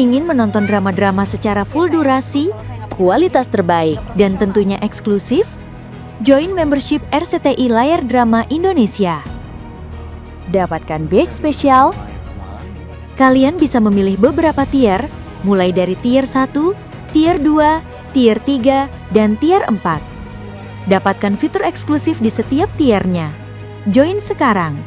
Ingin menonton drama-drama secara full durasi, kualitas terbaik, dan tentunya eksklusif? Join membership RCTI Layar Drama Indonesia. Dapatkan batch spesial. Kalian bisa memilih beberapa tier, mulai dari tier 1, tier 2, tier 3, dan tier 4. Dapatkan fitur eksklusif di setiap tiernya. Join sekarang.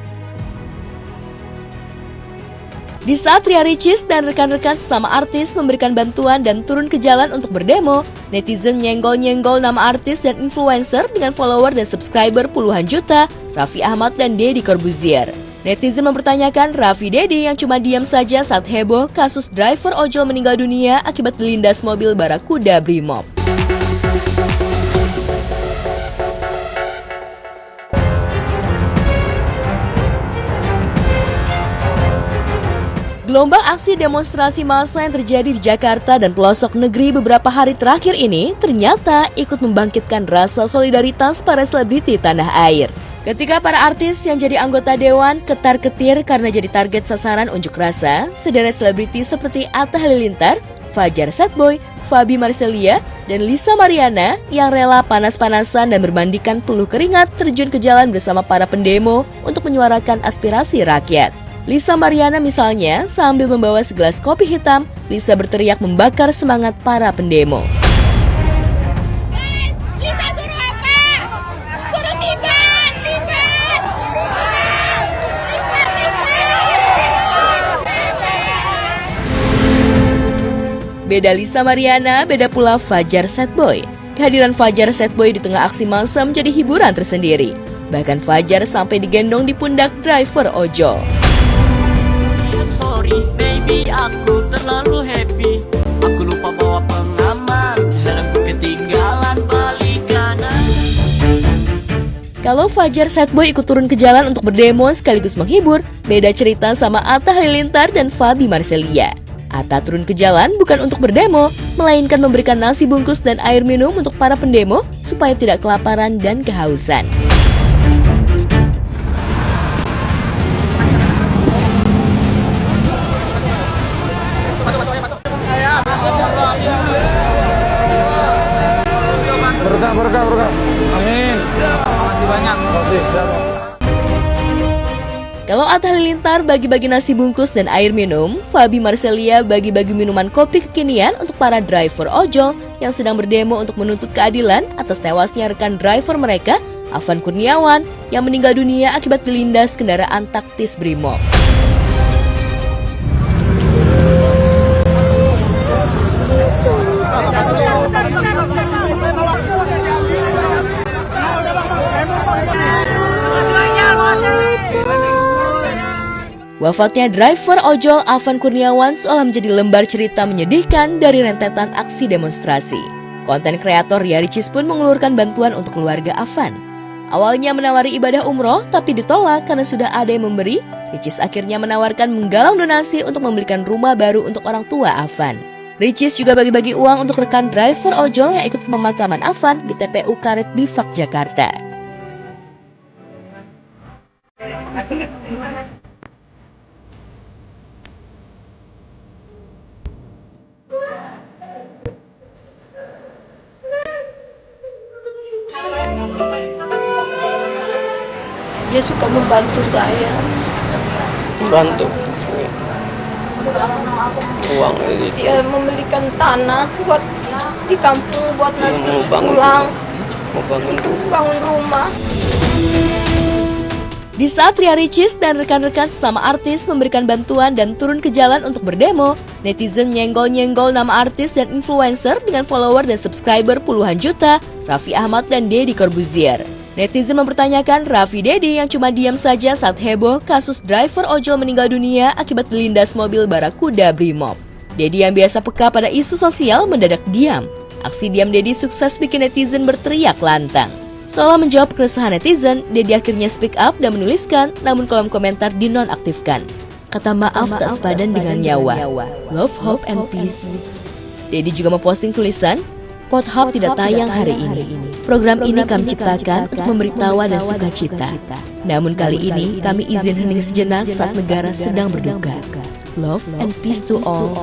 Di saat Ria Ricis dan rekan-rekan sesama artis memberikan bantuan dan turun ke jalan untuk berdemo, netizen nyenggol-nyenggol nama artis dan influencer dengan follower dan subscriber puluhan juta, Raffi Ahmad dan Deddy Corbuzier. Netizen mempertanyakan Raffi Deddy yang cuma diam saja saat heboh kasus driver ojol meninggal dunia akibat dilindas mobil Barakuda Brimob. Gelombang aksi demonstrasi massa yang terjadi di Jakarta dan pelosok negeri beberapa hari terakhir ini ternyata ikut membangkitkan rasa solidaritas para selebriti tanah air. Ketika para artis yang jadi anggota dewan ketar-ketir karena jadi target sasaran unjuk rasa, sederet selebriti seperti Atta Halilintar, Fajar Setboy, Fabi Marcelia, dan Lisa Mariana yang rela panas-panasan dan bermandikan peluh keringat terjun ke jalan bersama para pendemo untuk menyuarakan aspirasi rakyat. Lisa Mariana misalnya, sambil membawa segelas kopi hitam, Lisa berteriak membakar semangat para pendemo. Guys, Lisa suruh apa? Suruh tiban! Beda Lisa Mariana, beda pula Fajar Setboy. Kehadiran Fajar Setboy di tengah aksi massa menjadi hiburan tersendiri. Bahkan Fajar sampai digendong di pundak driver ojol. Sorry baby, aku terlalu happy. Aku lupa bawa pengaman, helmku ketinggalan balik kanan. Kalau Fajar Setboy ikut turun ke jalan untuk berdemo sekaligus menghibur, beda cerita sama Atta Halilintar dan Fabi Marcelia. Atta turun ke jalan bukan untuk berdemo, melainkan memberikan nasi bungkus dan air minum untuk para pendemo supaya tidak kelaparan dan kehausan. Berkah. Amin. Makasih banyak. Kalau Atta Halilintar bagi-bagi nasi bungkus dan air minum, Fabi Marcelia bagi-bagi minuman kopi kekinian untuk para driver ojol yang sedang berdemo untuk menuntut keadilan atas tewasnya rekan driver mereka, Afan Kurniawan, yang meninggal dunia akibat dilindas kendaraan taktis Brimob. Wafatnya driver ojol Afan Kurniawan seolah menjadi lembar cerita menyedihkan dari rentetan aksi demonstrasi. Konten kreator Ria Ricis pun mengeluarkan bantuan untuk keluarga Afan. Awalnya menawari ibadah umroh tapi ditolak karena sudah ada yang memberi. Ricis akhirnya menawarkan menggalang donasi untuk membelikan rumah baru untuk orang tua Afan. Ricis juga bagi-bagi uang untuk rekan driver ojol yang ikut pemakaman Afan di TPU Karet Bifak, Jakarta. Dia suka membantu saya. Bantu. Uang gitu. Dia membelikan tanah buat di kampung buat nanti Mau bangun. pulang Mau bangun. untuk bangun rumah. Di saat Ria Ricis dan rekan-rekan sesama artis memberikan bantuan dan turun ke jalan untuk berdemo, netizen nyenggol-nyenggol nama artis dan influencer dengan follower dan subscriber puluhan juta, Raffi Ahmad dan Deddy Corbuzier. Netizen mempertanyakan Raffi Deddy yang cuma diam saja saat heboh kasus driver ojol meninggal dunia akibat dilindas mobil Barakuda Brimob. Deddy yang biasa peka pada isu sosial mendadak diam. Aksi diam Deddy sukses bikin netizen berteriak lantang. Seolah menjawab keresahan netizen, Deddy akhirnya speak up dan menuliskan, namun kolom komentar dinonaktifkan. Kata maaf tak sepadan dengan nyawa. Love, hope, and peace. Deddy juga memposting tulisan, Pothub tidak tayang hari ini. Program ini kami ciptakan untuk memberi tawa dan sukacita. Namun kali ini kami izin hening sejenak saat negara sedang berduka. Love and peace to all.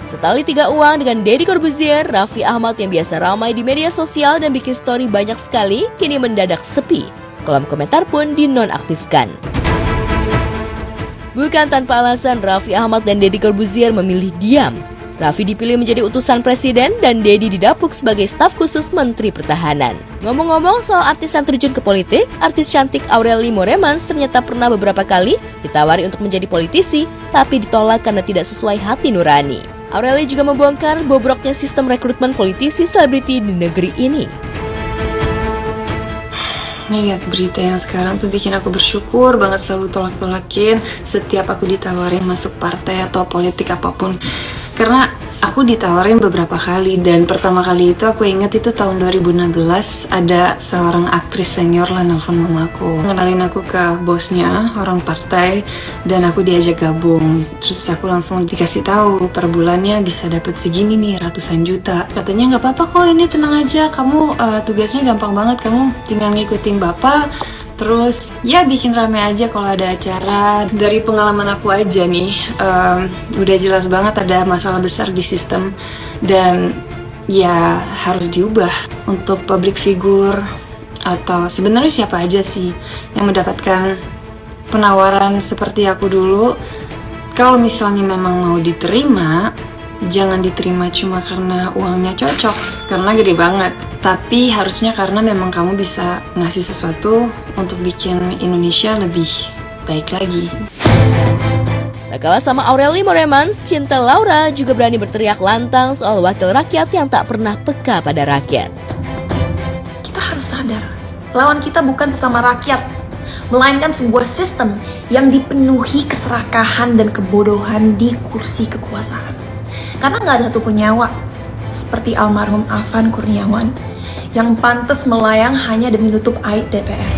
Setali tiga uang dengan Deddy Corbuzier, Raffi Ahmad yang biasa ramai di media sosial dan bikin story banyak sekali, kini mendadak sepi. Kolom komentar pun dinonaktifkan. Bukan tanpa alasan Raffi Ahmad dan Deddy Corbuzier memilih diam. Raffi dipilih menjadi utusan presiden dan Deddy didapuk sebagai staf khusus Menteri Pertahanan. Ngomong-ngomong soal artis yang terjun ke politik, artis cantik Aureli Moremans ternyata pernah beberapa kali ditawari untuk menjadi politisi, tapi ditolak karena tidak sesuai hati nurani. Aureli juga membongkar bobroknya sistem rekrutmen politisi selebriti di negeri ini. Lihat berita yang sekarang tuh bikin aku bersyukur banget, selalu tolak-tolakin setiap aku ditawarin masuk partai atau politik apapun. Karena aku ditawarin beberapa kali, dan pertama kali itu aku ingat itu tahun 2016 ada seorang aktris senior lah nelfon mamaku, ngenalin aku ke bosnya orang partai dan aku diajak gabung. Terus aku langsung dikasih tahu per bulannya bisa dapat segini nih, ratusan juta. Katanya nggak apa-apa kok, ini tenang aja, kamu tugasnya gampang banget, kamu tinggal ngikutin bapak. Terus ya bikin rame aja kalau ada acara. Dari pengalaman aku aja nih, udah jelas banget ada masalah besar di sistem dan ya harus diubah. Untuk public figure atau sebenarnya siapa aja sih yang mendapatkan penawaran seperti aku dulu, kalau misalnya memang mau diterima, jangan diterima cuma karena uangnya cocok, karena gede banget. Tapi harusnya karena memang kamu bisa ngasih sesuatu untuk bikin Indonesia lebih baik lagi. Tak kalah sama Aureli Moremans, Cinta Laura juga berani berteriak lantang soal wakil rakyat yang tak pernah peka pada rakyat. Kita harus sadar, lawan kita bukan sesama rakyat, melainkan sebuah sistem yang dipenuhi keserakahan dan kebodohan di kursi kekuasaan. Karena nggak ada satupun nyawa, seperti almarhum Afan Kurniawan, yang pantas melayang hanya demi nutup aib DPR.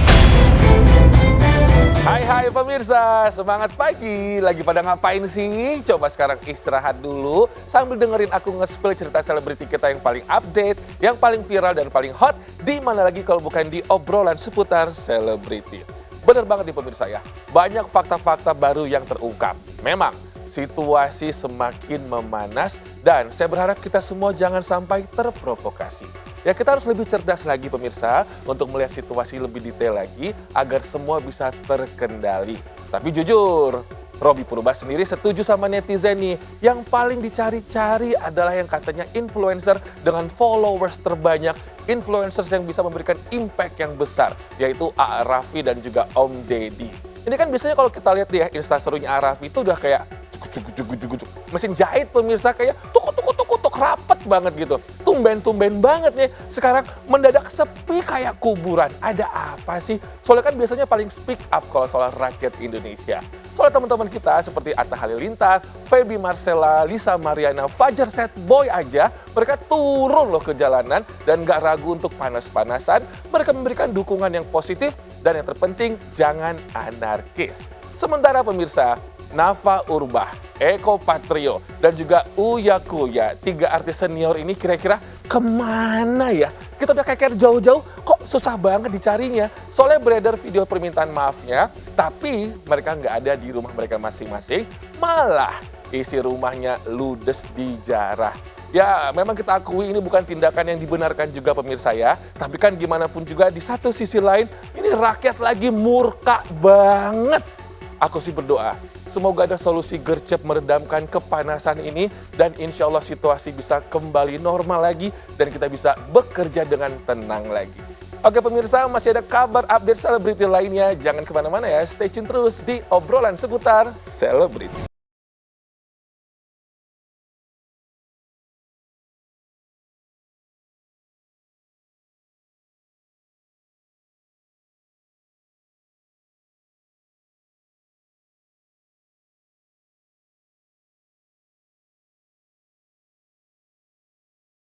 Hai pemirsa, semangat pagi. Lagi pada ngapain sih? Coba sekarang istirahat dulu sambil dengerin aku nge-spill cerita selebriti kita yang paling update, yang paling viral dan paling hot. Di mana lagi kalau bukan di obrolan seputar selebriti. Bener banget nih pemirsa ya, banyak fakta-fakta baru yang terungkap. Memang situasi semakin memanas dan saya berharap kita semua jangan sampai terprovokasi. Ya, kita harus lebih cerdas lagi pemirsa untuk melihat situasi lebih detail lagi agar semua bisa terkendali. Tapi jujur, Robby Purba sendiri setuju sama netizen nih. Yang paling dicari-cari adalah yang katanya influencer dengan followers terbanyak, influencers yang bisa memberikan impact yang besar, yaitu A.A. Raffi dan juga Om Deddy. Ini kan biasanya kalau kita lihat ya instastorynya A.A. Raffi itu udah kayak cuk. Mesin jahit pemirsa, kayak tuk rapet banget gitu. Tumben banget nih. Sekarang mendadak sepi kayak kuburan. Ada apa sih? Soalnya kan biasanya paling speak up kalau soal rakyat Indonesia. Soalnya teman-teman kita seperti Atta Halilintar, Feby Marcella, Lisa Mariana, Fajar Set Boy aja, mereka turun loh ke jalanan dan gak ragu untuk panas-panasan. Mereka memberikan dukungan yang positif dan yang terpenting jangan anarkis. Sementara pemirsa, Nafa Urbach, Eko Patrio, dan juga Uya Kuya, 3 artis senior ini kira-kira kemana ya? Kita udah keker jauh-jauh, kok susah banget dicarinya. Soalnya beredar video permintaan maafnya, tapi mereka nggak ada di rumah mereka masing-masing, malah isi rumahnya ludes di jarah. Ya, memang kita akui ini bukan tindakan yang dibenarkan juga pemirsa ya. Tapi kan gimana pun juga di satu sisi lain, ini rakyat lagi murka banget. Aku sih berdoa, semoga ada solusi gercep meredamkan kepanasan ini dan insya Allah situasi bisa kembali normal lagi dan kita bisa bekerja dengan tenang lagi. Oke pemirsa, masih ada kabar update selebriti lainnya. Jangan kemana-mana ya, stay tune terus di obrolan seputar selebriti.